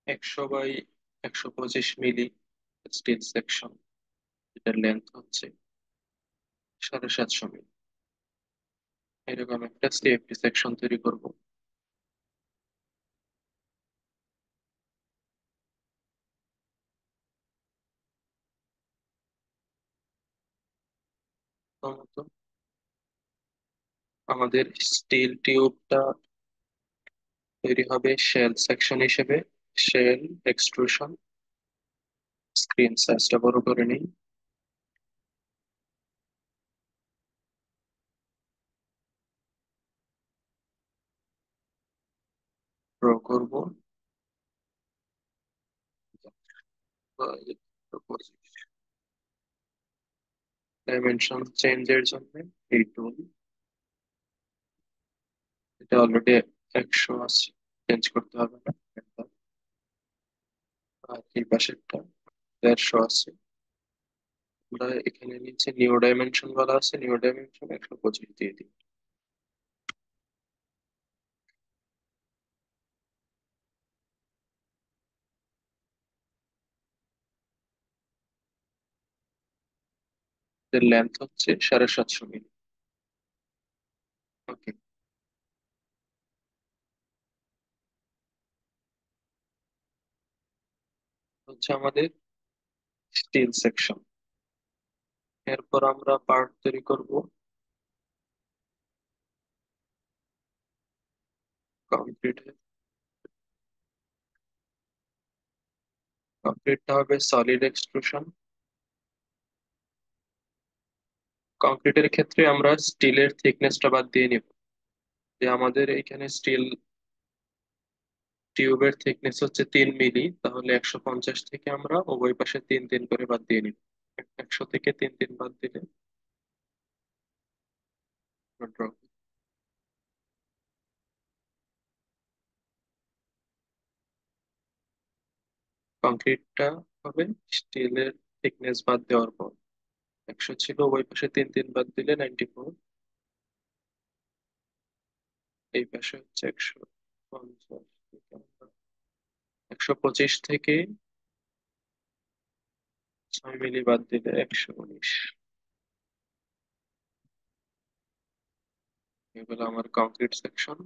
100 by 125 milli still section, এটার length হচ্ছে 750 মিলি। এরকম একটা সিএফটি সেকশন তৈরি করব। প্রথমত আমাদের স্টিল টিউবটা তৈরি হবে শেল সেকশন হিসেবে। শেল এক্সট্রুশন, স্ক্রিন সাইজটা বড় করে নিই। ড্র করব ডাইমেনশন চেঞ্জের জন্য এই টুল, এটা অলরেডি 100 আছে, চেঞ্জ করতে হবে না। আর এই পাশেরটা 150 আছে। আমরা এখানে নিচে নিউ ডাইমেনশন বলা আছে, নিউ ডাইমেনশন 125 দিয়ে দিই। এর লেন্থ হচ্ছে 750 মিলি। ওকে, হচ্ছে আমাদের স্টিল সেকশন। এরপর আমরা পার্ট তৈরি করব কংক্রিটের। কংক্রিটটা হবে সলিড এক্সট্রুশন। কংক্রিটের ক্ষেত্রে আমরা স্টিলের থিকনেসটা বাদ দিয়ে নিব। যে আমাদের এখানে স্টিল টিউবের থিকনেস হচ্ছে 3 মিলি, তাহলে 150 থেকে আমরা উভয় পাশে 3 3 করে বাদ দিয়ে নিব। 100 থেকে 3 3 বাদ দিলে ড্র। কংক্রিটটা হবে স্টিলের থিকনেস বাদ দেওয়ার পর 100 ছিল, উভয় পাশে 3 3 বাদ দিলে 94। এই পাশে হচ্ছে 150 থেকে 125 থেকে 6 মিলি বাদ দিলে 119। এগুলো আমার কংক্রিট সেকশন।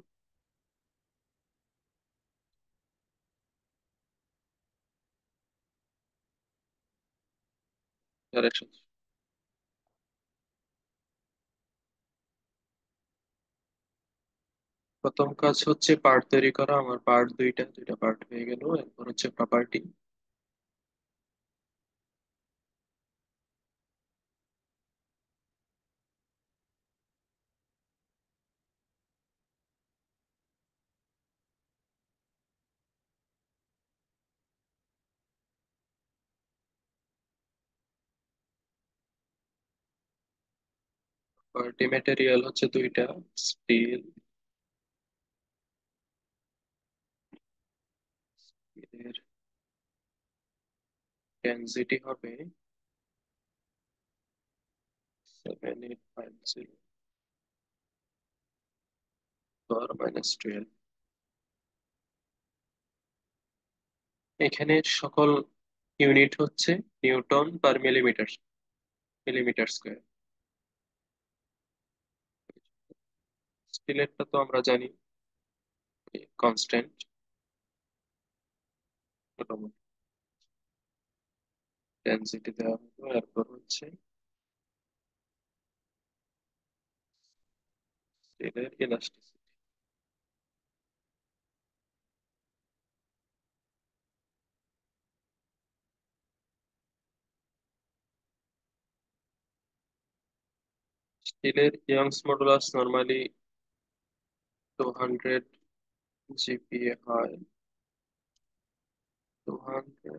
প্রথম কাজ হচ্ছে পার্ট তৈরি করা। আমার পার্ট দুইটা দুইটা পার্ট হয়ে গেল। এরপর হচ্ছে প্রপার্টি। প্রপার্টি ম্যাটেরিয়াল হচ্ছে দুইটা, স্টিল। এর ডেনসিটি হবে 7850 পাওয়ার -12। এখানে সকল ইউনিট হচ্ছে newton per millimetre, millimetre square. স্টিলেরটা তো আমরা জানি কনস্ট্যান্ট, মোটামুটি ডেনসিটি দেওয়া হলো। এরপর হচ্ছে স্টিলের ইলাস্টিসিটি। স্টিলের ইয়ংস মডুলাস নরমালি 200 জিপিএ হয়। 200,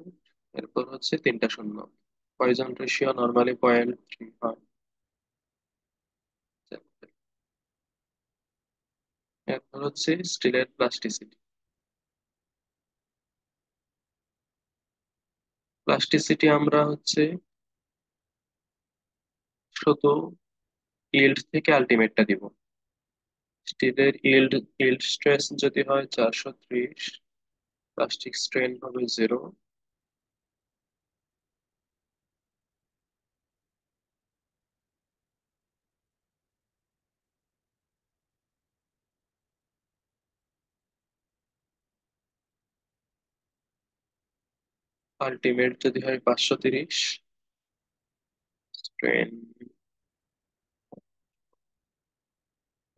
এরপর হচ্ছে তিনটা শূন্য। পয়জন রেশিও নরমালি 0.3 হয়। এরপর হচ্ছে স্টিলের প্লাস্টিসিটি। প্লাস্টিসিটি আমরা হচ্ছে শুধু ইল্ড থেকে আলটিমেটটা দিব। স্টিলের ইল্ড স্ট্রেস যদি হয় 430, প্লাস্টিক স্ট্রেন হবে 0। আলটিমেট যদি হয় 530, স্ট্রেন।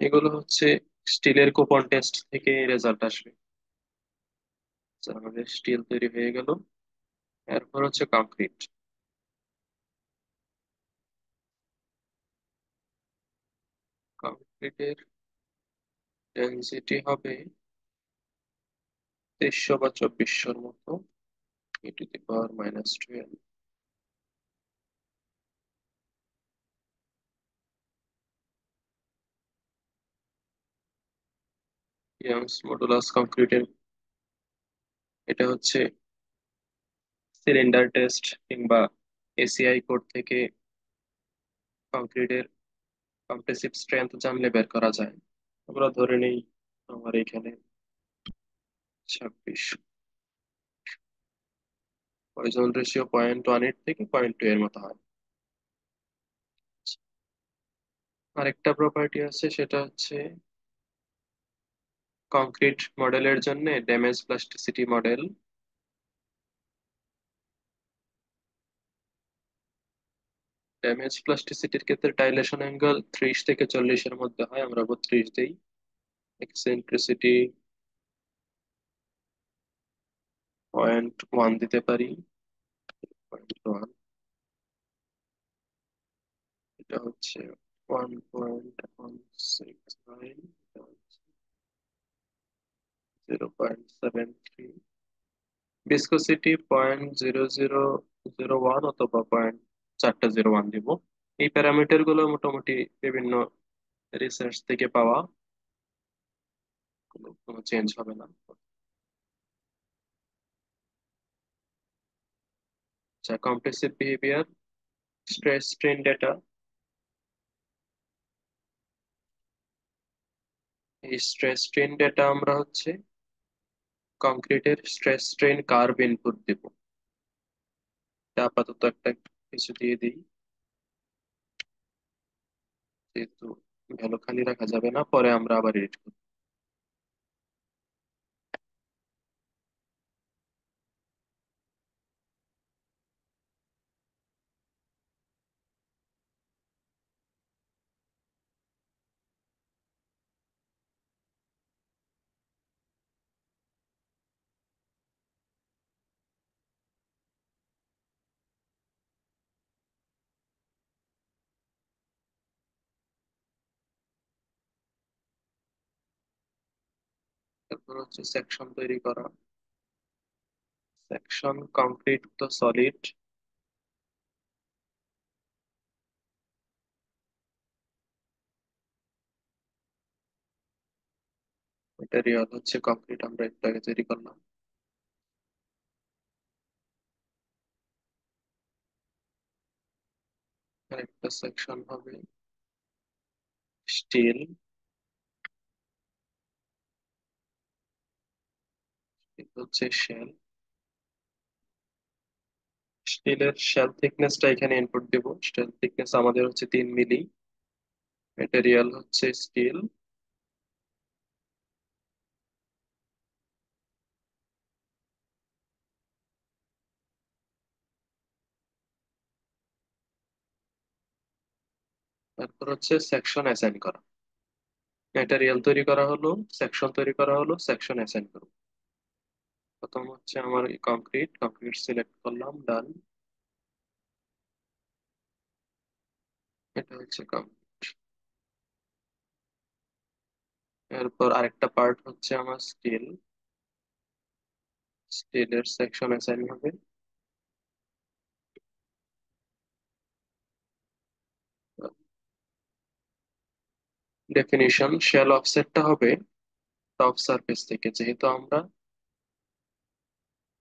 এগুলো হচ্ছে স্টিলের কুপন টেস্ট থেকে রেজাল্ট আসবে। আচ্ছা, আমাদের স্টিল তৈরি হয়ে গেল। এরপর হচ্ছে কংক্রিট। কংক্রিটের ডেনসিটি হবে 2300 বা 2400-র মতো, e⁻²। ইয়াংস মডুলাস কংক্রিটের এটা হচ্ছে সিলিন্ডার টেস্ট কিংবা এসিআই কোড থেকে কংক্রিটের কম্প্রেসিভ স্ট্রেংথ জানলে বের করা যায়। আমরা ধরে নেই আমার এখানে 26, পয়জন রেশিও 0.18 থেকে 0.2 এর মতো হয়। আরেকটা প্রপার্টি আছে, সেটা হচ্ছে কংক্রিট মডেলের জন্য ড্যামেজ প্লাস্টিসিটি মডেল। ড্যামেজ প্লাস্টিসিটির ক্ষেত্রে ডাইলেশন অ্যাঙ্গেল 30 থেকে 40-এর মধ্যে হয়, আমরা 32 দেই। এক্সেন্ট্রিসিটি 0.1 দিতে পারি। 0.1, এটা হচ্ছে 1.169, 0.73। ভিসকোসিটি 0.0001 অথবা 0.401 দিব। এই প্যারামিটার গুলো মোটামুটি বিভিন্ন রিসার্চ থেকে পাওয়া, কোনো চেঞ্জ হবে না। আচ্ছা, compressive behaviour, stress strain data. এই স্ট্রেস স্ট্রেন ডেটা আমরা হচ্ছে কংক্রিটের স্ট্রেস স্ট্রেন কার্ভ ইনপুট দিব। এটা আপাতত একটা কিছু দিয়ে দিই, যেহেতু ভ্যালু খালি রাখা যাবে না, পরে আমরা আবার এডিট করব। তারপর হচ্ছে সেকশন তৈরি করা। সেকশন কংক্রিট তো সলিড, ম্যাটেরিয়াল হচ্ছে কংক্রিট, আমরা একটু আগে তৈরি করলাম। আরেকটা সেকশন হবে স্টিল। হচ্ছে শেল। স্টিলের শেল থিকনেসটা এখানে ইনপুট দিব। শেল থিকনেস আমাদের হচ্ছে 3 মিলি। ম্যাটেরিয়াল হচ্ছে স্টিল। তারপর হচ্ছে সেকশন অ্যাসাইন করা। ম্যাটেরিয়াল তৈরি করা হলো, সেকশন তৈরি করা হলো, সেকশন অ্যাসাইন করবো। প্রথম হচ্ছে আমার কংক্রিট, কংক্রিট সিলেক্ট করলাম, ডান। এটা হচ্ছে কংক্রিট। এরপর আরেকটা পার্ট হচ্ছে আমার স্টিল। স্টিলের সেকশন অ্যাসাইন হবে। ডেফিনিশন শেল অফসেটটা হবে টপ সারফেস থেকে, যেহেতু আমরা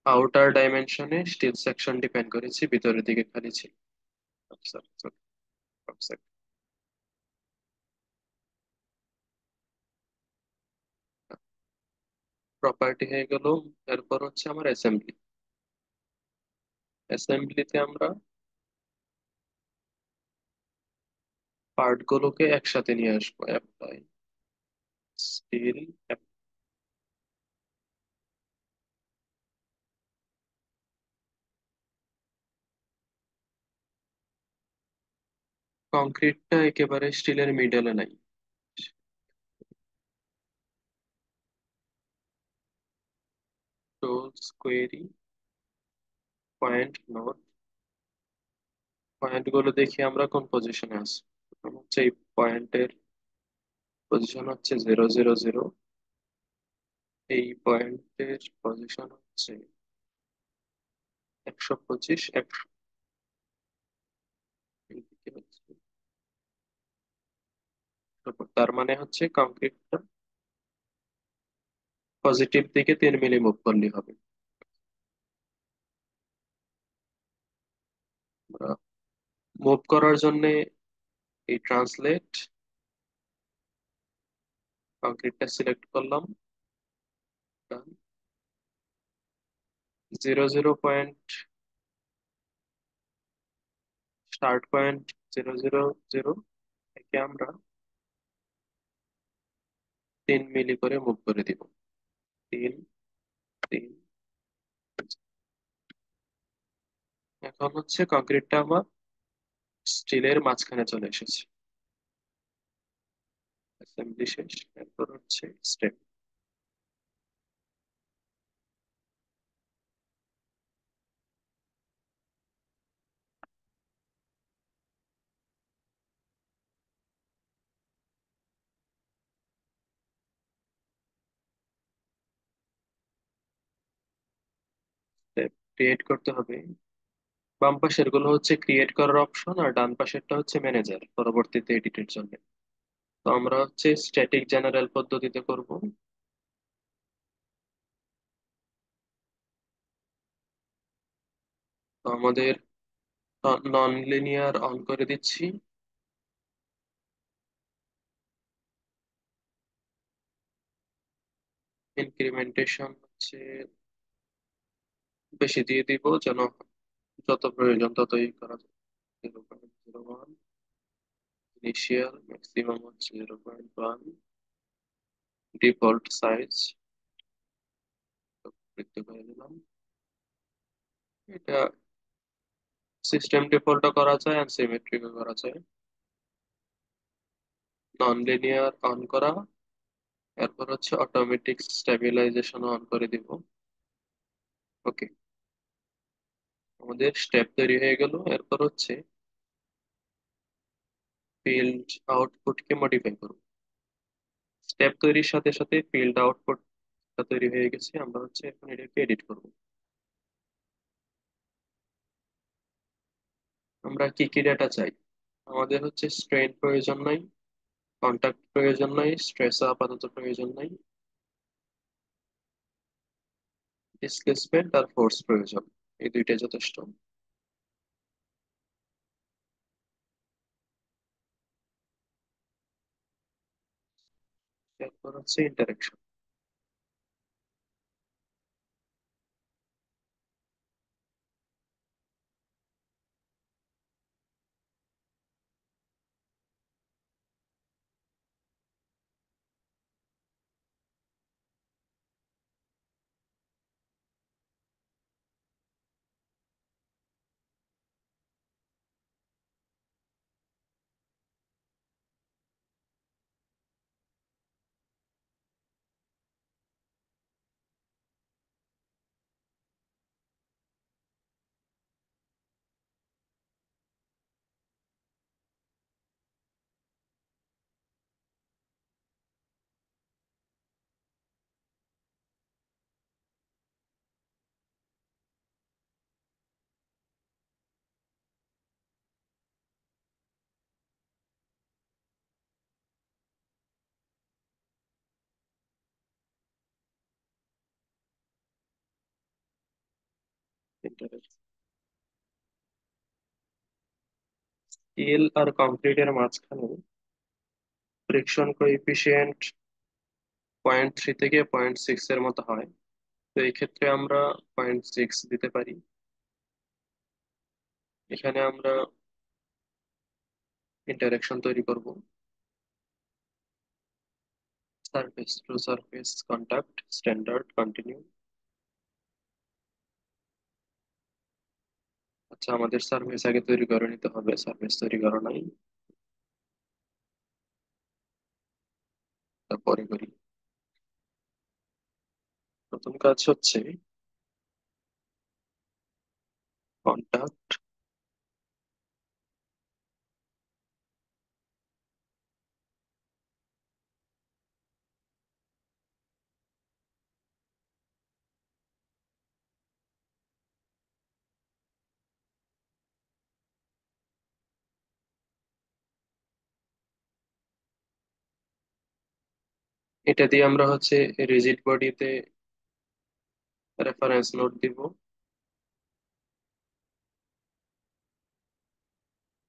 আউটার ডাইমেনশনে স্টিল সেকশন ডিপেন্ড করেছি, ভিতরের দিকে খালি ছিল টপ সারফেস। প্রপার্টি হয়ে গেল। এরপর হচ্ছে আমার অ্যাসেম্বলি। অ্যাসেম্বলিতে আমরা পার্ট গুলোকে একসাথে নিয়ে আসবো। Apply still. কংক্রিটটা একেবারে স্টিলের মিডলে নাই। Tools query point note. Point গুলো দেখি আমরা কোন পজিশনে আছি। প্রথম হচ্ছে এই পয়েন্টের পজিশন হচ্ছে 0 0 0। এই পয়েন্টের পজিশন হচ্ছে 125 100। এইদিকে হচ্ছে 100। তার মানে হচ্ছে কংক্রিটটা পজিটিভ দিকে 3 মিলি মুভ করলে হবে। মুভ করার জন্য এই ট্রান্সলেট কংক্রিটটা সিলেক্ট করলাম। 0 0 পয়েন্ট, স্টার্ট পয়েন্ট 0 0 0 থেকে আমরা 3 মিলি করে মুভ করে দিব। 3 3। এখন হচ্ছে কংক্রিটটা আমার স্টিলের মাঝখানে চলে এসেছে। অ্যাসেম্বলি শেষ। এরপর হচ্ছে স্টেপ। স্টেপ ক্রিয়েট করতে হবে। বাম পাশের গুলো হচ্ছে ক্রিয়েট করার অপশন, আর ডান পাশেরটা হচ্ছে ম্যানেজার পরবর্তীতে এডিটের জন্য। তো আমরা হচ্ছে স্ট্যাটিক জেনারেল পদ্ধতিতে করব। তো আমাদের নন লিনিয়ার অন করে দিচ্ছি। ইনক্রিমেন্টেশন হচ্ছে বেশি দিয়ে দিব, যেন যত প্রয়োজন ততই করা যায়। 0.01। ইনিশিয়াল ম্যাক্সিমাম হচ্ছে 0.1। ডিফল্ট সাইজ বৃদ্ধি করে দিলাম। এটা সিস্টেম ডিফল্টও করা যায় আর সিমেট্রিকও করা যায়। নন লিনিয়ার অন করা। এরপর হচ্ছে অটোমেটিক স্টেবিলাইজেশন অন করে দিব। ওকে, আমাদের স্টেপ তৈরি হয়ে গেল। এরপর হচ্ছে ফিল্ড আউটপুটকে মডিফাই করব। স্টেপ তৈরির সাথে সাথে ফিল্ড আউটপুট তৈরি হয়ে গেছে, আমরা হচ্ছে এখন এটাকে এডিট করব। আমরা কি কি ডেটা চাই? আমাদের হচ্ছে স্ট্রেন প্রয়োজন নাই, কন্টাক্ট প্রয়োজন নাই, স্ট্রেস আপাতত প্রয়োজন নাই, ডিসপ্লেসমেন্ট আর ফোর্স প্রয়োজন। এই দুইটাই যথেষ্ট। এরপর হচ্ছে ইন্টারেকশন। স্টিল আর কংক্রিটের মাঝখানে ফ্রিকশন কোএফিসিয়েন্ট 0.3 থেকে 0.6 এর মতো হয়। তো এই ক্ষেত্রে আমরা 0.6 দিতে পারি। এখানে আমরা ইন্টারেকশন তৈরি করব, surface two surface contact standard continue. আচ্ছা, আমাদের সারফেস আগে তৈরি করে নিতে হবে, সারফেস তৈরি করা নাই, তারপরে করি। প্রথম কাজ হচ্ছে কন্টাক্ট। এটা দিয়ে আমরা হচ্ছে রিজিড বডিতে রেফারেন্স নোট দিব,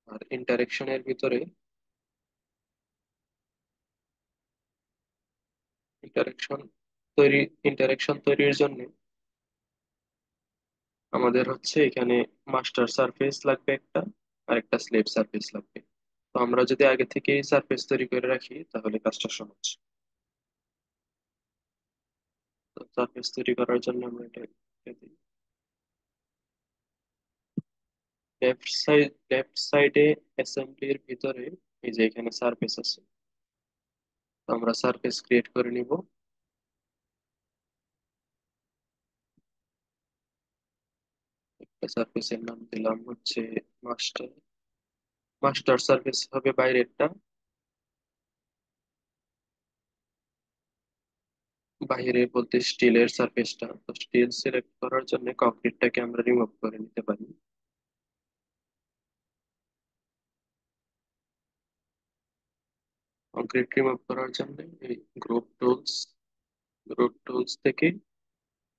আর ইন্টারেকশনের ভিতরে ইন্টারেকশন ইন্টারেকশন তৈরির জন্য আমাদের হচ্ছে এখানে মাস্টার সারফেস লাগবে একটা, আর একটা স্লেভ সারফেস লাগবে। তো আমরা যদি আগে থেকে সারফেস তৈরি করে রাখি তাহলে কাজটা সহজ। তো সারফেস তৈরি করার জন্য আমরা এটা দিই। লেফট সাইডে অ্যাসেম্বলির ভিতরে এই যে এখানে সারফেস আছে, তো আমরা সারফেস ক্রিয়েট করে নিব। একটা সারফেসের নাম দিলাম হচ্ছে মাস্টার। মাস্টার সারফেস হবে বাইরেরটা। বাইরে বলতে স্টিলের সারফেসটা, তো স্টিল সিলেক্ট করার জন্য কংক্রিটটাকে আমরা রিমুভ করে নিতে পারি। কংক্রিট রিমুভ করার জন্য এই গ্রুপ টুলস, গ্রুপ টুলস থেকে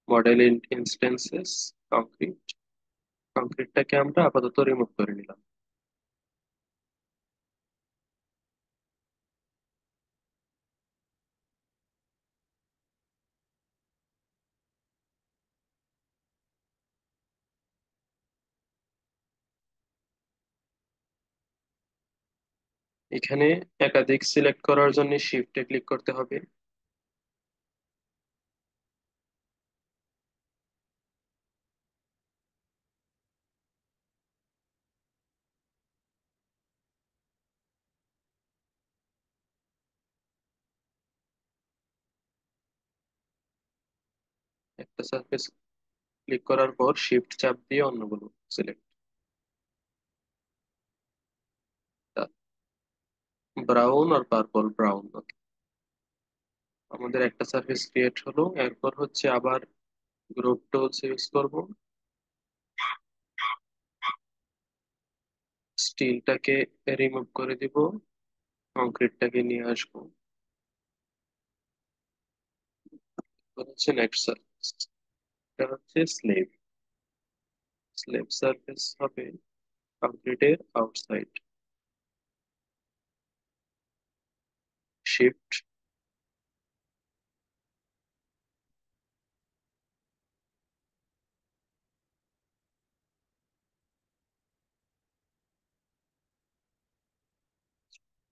মডেল ইনস্টেন্সেস কংক্রিট, কংক্রিটটাকে আমরা আপাতত রিমুভ করে নিলাম। এখানে একাধিক সিলেক্ট করার জন্য শিফটে ক্লিক করতে হবে। একটা সারফেস ক্লিক করার পর শিফট চাপ দিয়ে অন্যগুলো সিলেক্ট। ব্রাউন আর পার্পল ব্রাউন। আমাদের একটা সারফেস ক্রিয়েট হলো, এরপর হচ্ছে আবার গ্রুপ টুলস ইউজ করব, স্টিলটাকে রিমুভ করে দিব, কংক্রিটটাকে নিয়ে আসবো। এরপর হচ্ছে নেক্সট সারফেস, এটা হচ্ছে স্লেভ। স্লেভ সারফেস হবে কংক্রিটের আউটসাইড। শিফট,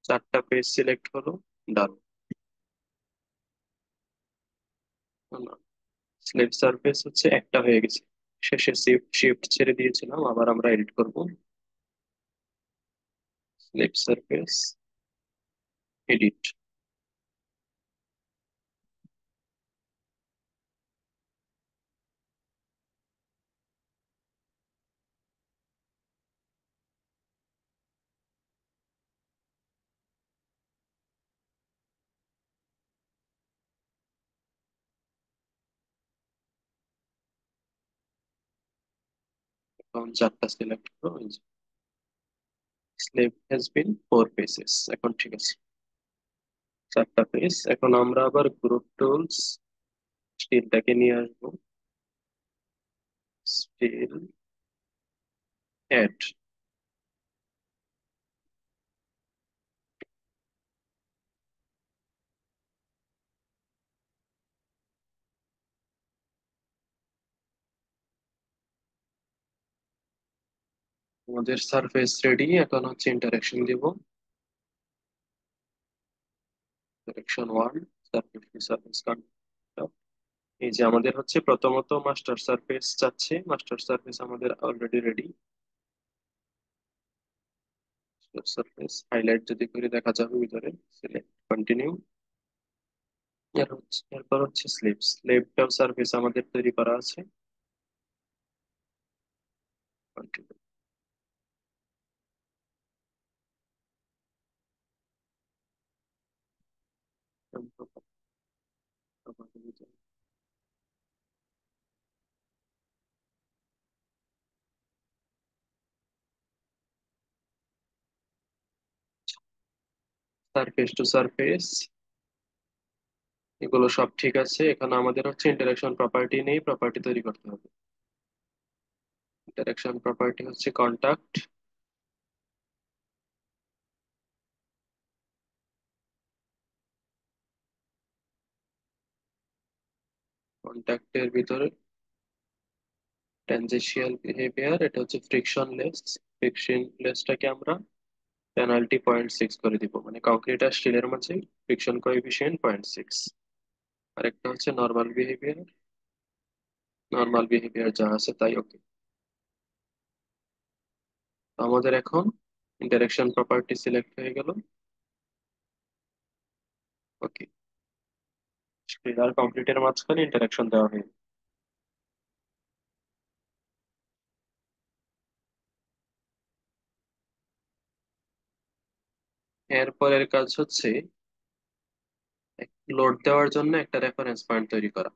চারটা পেজ সিলেক্ট হলো, ডান। স্লেভ সারফেস হচ্ছে একটা হয়ে গেছে, শেষে শিফট শিফট ছেড়ে দিয়েছিলাম, আবার আমরা এডিট করব। স্লেভ সারফেস এডিট, এখন চারটা সিলেক্ট হলো। স্লেভ হ্যাজ বিন 4 পেজেস, এখন ঠিক আছে, চারটা পেজ। এখন আমরা আবার গ্রুপ টুলস, স্টিলটাকে নিয়ে আসবো, till at আমাদের সারফেস রেডি। এখন হচ্ছে ইন্টারেকশন দিব। Interaction one, surface two surface contact. এই যে আমাদের হচ্ছে প্রথমত মাস্টার সারফেস চাচ্ছে, মাস্টার সারফেস আমাদের অলরেডি রেডি। সারফেস হাইলাইট যদি করে দেখা যাবে ভিতরে, সিলেক্ট কন্টিনিউ। এরপর হচ্ছে স্লিপস, স্লিপটাও সারফেস আমাদের তৈরি করা আছে। কন্টিনিউ। সারফেস টু সারফেস এগুলো সব ঠিক আছে। এখানে আমাদের হচ্ছে ইন্টারাকশন প্রপার্টি নেই, প্রপার্টি তৈরি করতে হবে। ইন্টারাকশন প্রপার্টি হচ্ছে কন্টাক্ট। কন্টাক্টের ভিতরে ট্যানজেনশিয়াল বিহেভিয়ার, এটা হচ্ছে ফ্রিকশনলেস। ফ্রিকশনলেসটাকে আমরা পেনাল্টি 0.6 করে দিব, মানে কংক্রিট আর স্টিলের মাঝে ফ্রিকশন কোএফিসিয়েন্ট 0.6। আরেকটা হচ্ছে নর্মাল বিহেভিয়ার, নর্মাল বিহেভিয়ার যা আছে তাই ওকে। আমাদের এখন ইন্টারেকশন প্রপার্টি সিলেক্ট হয়ে গেল। ওকে, স্টিল আর কংক্রিটের মাঝখানে ইন্টারাকশন দেওয়া হয়ে গেল। এরপরের কাজ হচ্ছে লোড দেওয়ার জন্য একটা রেফারেন্স পয়েন্ট তৈরি করা।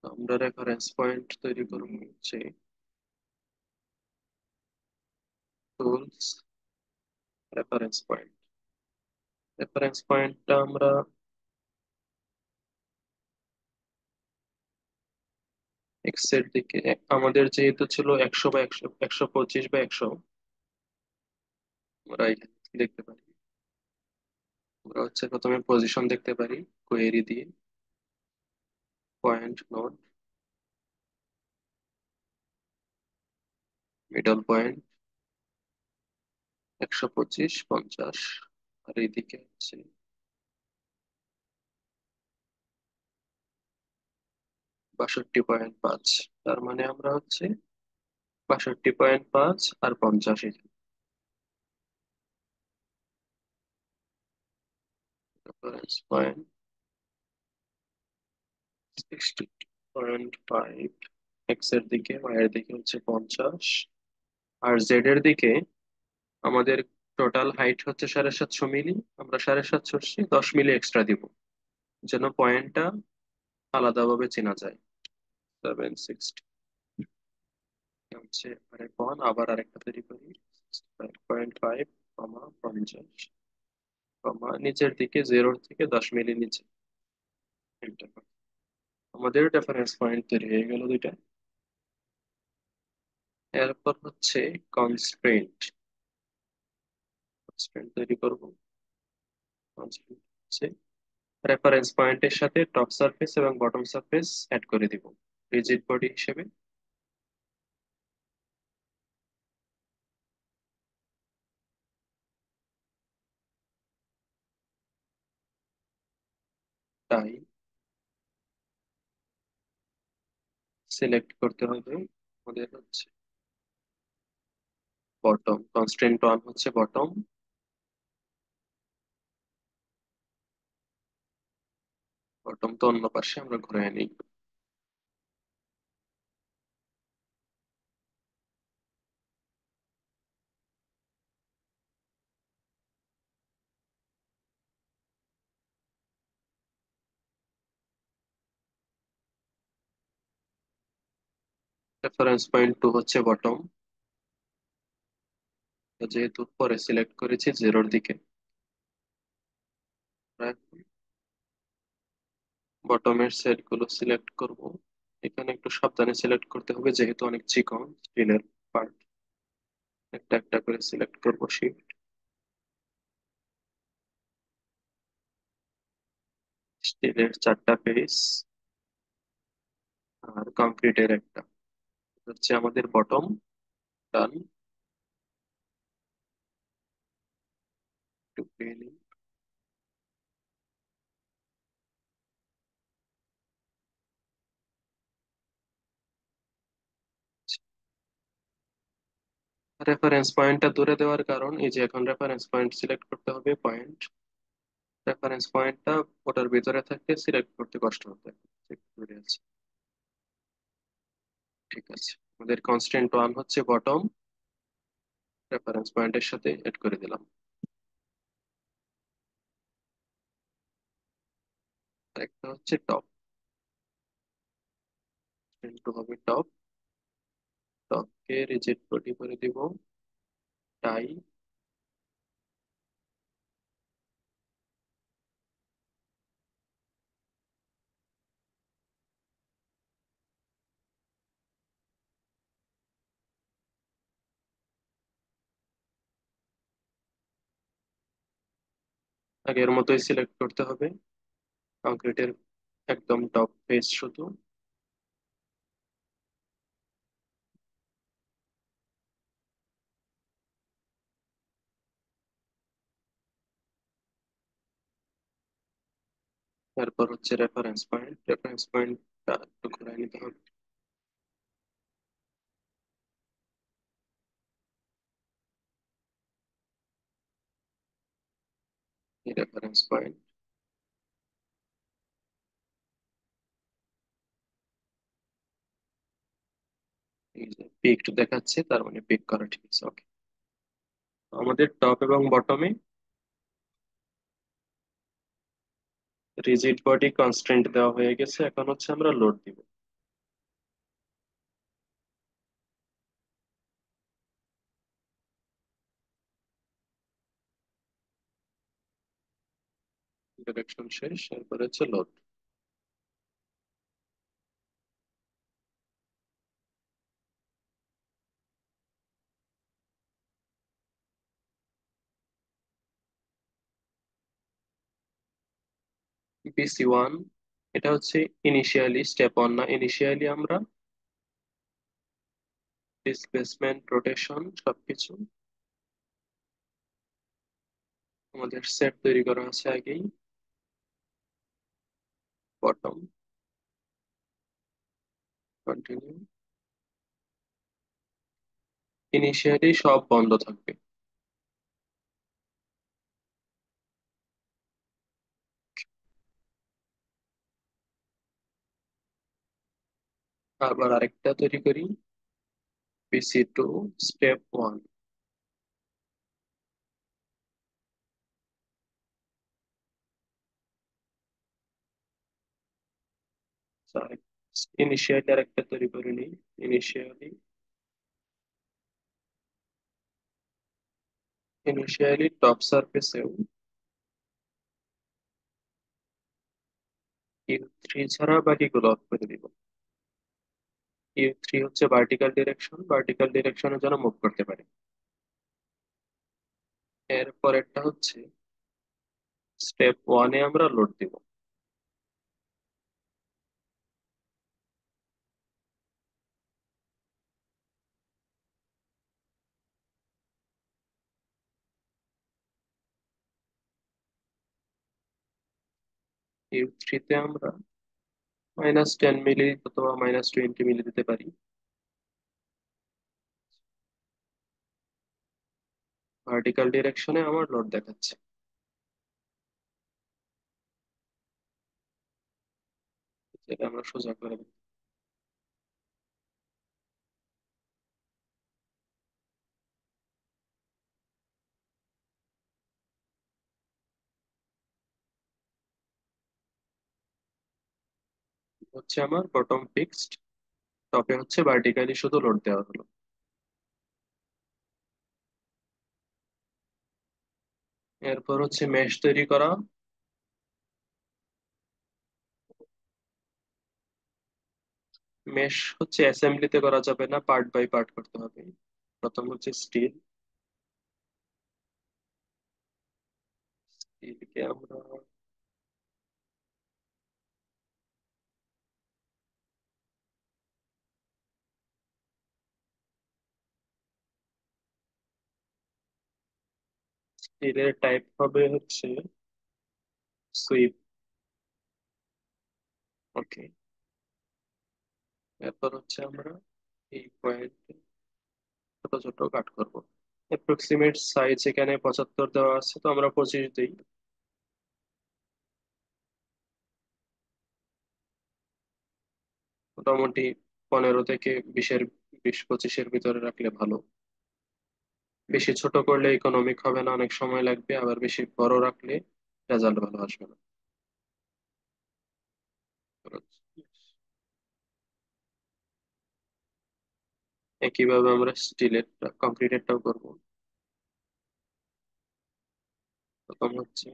তো আমরা রেফারেন্স পয়েন্ট তৈরি করবো হচ্ছে টুলস, রেফারেন্স পয়েন্ট। রেফারেন্স পয়েন্টটা আমরা এক্স এর দিকে, আমাদের যেহেতু ছিল 100 বা 100, 125 বা 100, আমরা এখানে দেখতে পারি। আমরা হচ্ছে প্রথমে পজিশন দেখতে পারি কোয়েরি দিয়ে, পয়েন্ট নোড, মিডল পয়েন্ট 125, 50। আর এইদিকে হচ্ছে 62.5। তার মানে আমরা হচ্ছে 62.5 আর 50 রেফারেন্স পয়েন্ট 62.5। এক্স এর দিকে, ওয়াই এর দিকে হচ্ছে 50, আর জেড এর দিকে আমাদের টোটাল হাইট হচ্ছে 750 মিলি। আমরা 750 10 মিলি এক্সট্রা দিব, যেন পয়েন্টটা আলাদাভাবে চেনা যায়। 760 হচ্ছে আরেক ওয়ান, আবার আরেকটা তৈরি করি। 5.5, 50, নিচের দিকে 0 থেকে 10 মিলি নিচে। Enter করো। আমাদের রেফারেন্স পয়েন্ট তৈরি হয়ে গেল দুইটা। এরপর হচ্ছে কনস্ট্রেন্ট, কনস্ট্রেন্ট তৈরি করব। কনস্ট্রেন্ট হচ্ছে রেফারেন্স পয়েন্টের সাথে টপ সারফেস এবং বটম সারফেস অ্যাড করে দিব রিজিড বডি হিসেবে। তাই সিলেক্ট করতে হবে আমাদের হচ্ছে বটম, কনস্ট্রেন্ট ওয়ান হচ্ছে বটম। বটম তো অন্য পাশে, আমরা ঘুরে নিই। রেফারেন্স পয়েন্ট টু হচ্ছে বটম। তো যেহেতু পরে সিলেক্ট করেছি জিরোর দিকে, বটমের সেট গুলো সিলেক্ট করব। এখানে একটু সাবধানে সিলেক্ট করতে হবে যেহেতু অনেক চিকন স্টিলের পার্ট। একটা একটা করে সিলেক্ট করবো, শিফট। স্টিলের চারটা পেজ আর কংক্রিটের একটা, হচ্ছে আমাদের বটম। ডান। একটু পেন। রেফারেন্স পয়েন্টটা দূরে দেওয়ার কারণ এই যে এখন রেফারেন্স পয়েন্ট সিলেক্ট করতে হবে, পয়েন্ট। রেফারেন্স পয়েন্টটা ওটার ভিতরে থাকলে সিলেক্ট করতে কষ্ট হতে, একটু দূরে আছে। ঠিক আছে, আমাদের কনস্ট্যান্ট ওয়ান হচ্ছে বটম, রেফারেন্স পয়েন্টের সাথে এড করে দিলাম। একটা হচ্ছে টপ, টু হবে টপ। টপকে রিজেক্ট বডি করে দিব, টাই। আগের মতোই সিলেক্ট করতে হবে, কংক্রিটের একদম টপ পেজ শুধু। তারপর হচ্ছে রেফারেন্স পয়েন্ট, রেফারেন্স পয়েন্টটা একটু ঘুরাই নিতে হবে। রেফারেন্স পয়েন্ট, এই যে পিকড দেখাচ্ছে, তার মানে পিক করা ঠিক আছে, ওকে। আমাদের টপ এবং বটমে রিজিড বডি কনস্ট্রেন্ট দেওয়া হয়ে গেছে, এখন হচ্ছে আমরা লোড দিব। ইন্টারেকশন শেষ, এরপরে হচ্ছে লোড। বিসি ওয়ান, এটা হচ্ছে ইনিশিয়ালি স্টেপ ওয়ান না, ইনিশিয়ালি আমরা ডিসপ্লেসমেন্ট রোটেশন সবকিছু আমাদের সেট তৈরি করা আছে আগেই। Bottom, continue. ইনিশিয়ালি সব বন্ধ থাকবে। আবার আরেকটা তৈরি করি, BC two step one. Initially আরেকটা তৈরি করে নিই, ইনিশিয়ালি। ইনিশিয়ালি টপ সারফেসেও ইউ থ্রি ছাড়া বাকিগুলো অফ করে দিব। ইউ থ্রি হচ্ছে ভার্টিক্যাল ডিরেকশন, ভার্টিক্যাল ডিরেকশনে যেন মুভ করতে পারে। এর পরেরটা হচ্ছে স্টেপ ওয়ানে আমরা লোড দিব। ইউ থ্রিতে আমরা -10 মিলি অথবা -20 মিলি দিতে পারি। ভার্টিক্যাল ডিরেকশনে আমার লোড দেখাচ্ছে। যেটা আমরা সোজা করে দেব। হচ্ছে আমার বটম ফিক্সড, টপে হচ্ছে ভার্টিক্যালি শুধু লোড দেওয়া হলো। এরপর হচ্ছে মেশ তৈরি করা। মেশ হচ্ছে অ্যাসেম্বলিতে করা যাবে না, পার্ট বাই পার্ট করতে হবে। প্রথম হচ্ছে স্টিল। স্টিলকে আমরা স্টিলের টাইপ হবে হচ্ছে সুইপ। ওকে। এরপর হচ্ছে আমরা এই পয়েন্ট ছোট ছোট কাট করব। অ্যাপ্রক্সিমেট সাইজ এখানে 75 দেওয়া আছে, তো আমরা 25 দিই। মোটামুটি 15 থেকে 20-এর 20-25-এর ভিতরে রাখলে ভালো। বেশি ছোট করলে ইকোনমিক হবে না, অনেক সময় লাগবে, আবার বেশি বড় রাখলে রেজাল্ট ভালো আসবে না। একইভাবে আমরা স্টিলের কংক্রিটেরটাও করব। প্রথম হচ্ছে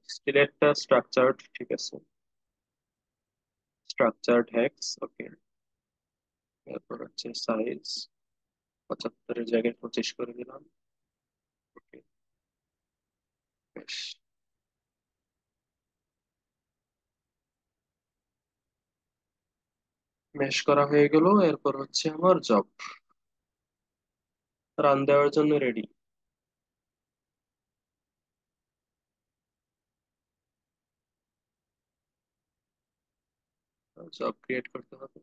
স্টিলেরটা স্ট্রাকচার্ড, ঠিক আছে, স্ট্রাকচার্ড হেক্স। ওকে। এরপর হচ্ছে সাইজ 75-এর জায়গায় 25 করে দিলাম। ওকে। বেশ। মেশ করা হয়ে গেল। এরপর হচ্ছে আমার জব রান দেওয়ার জন্য রেডি। জব ক্রিয়েট করতে হবে।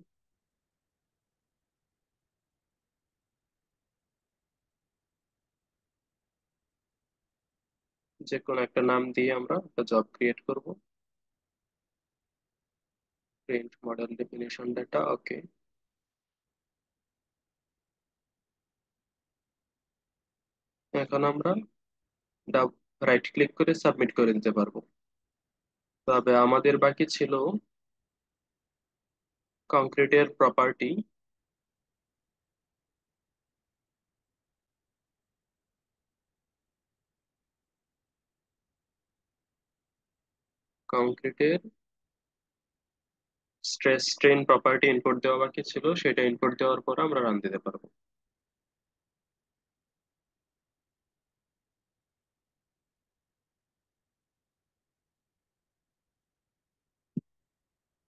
যে কোনো একটা নাম দিয়ে আমরা একটা জব ক্রিয়েট করব। Print model definition data. Okay. এখন আমরা রাইট ক্লিক করে সাবমিট করে দিতে পারবো। তবে আমাদের বাকি ছিল কংক্রিটের প্রপার্টি। কংক্রিটের স্ট্রেস স্ট্রেন প্রপার্টি ইনপুট দেওয়া বাকি ছিল, সেটা ইনপুট দেওয়ার পর আমরা রান দিতে পারবো।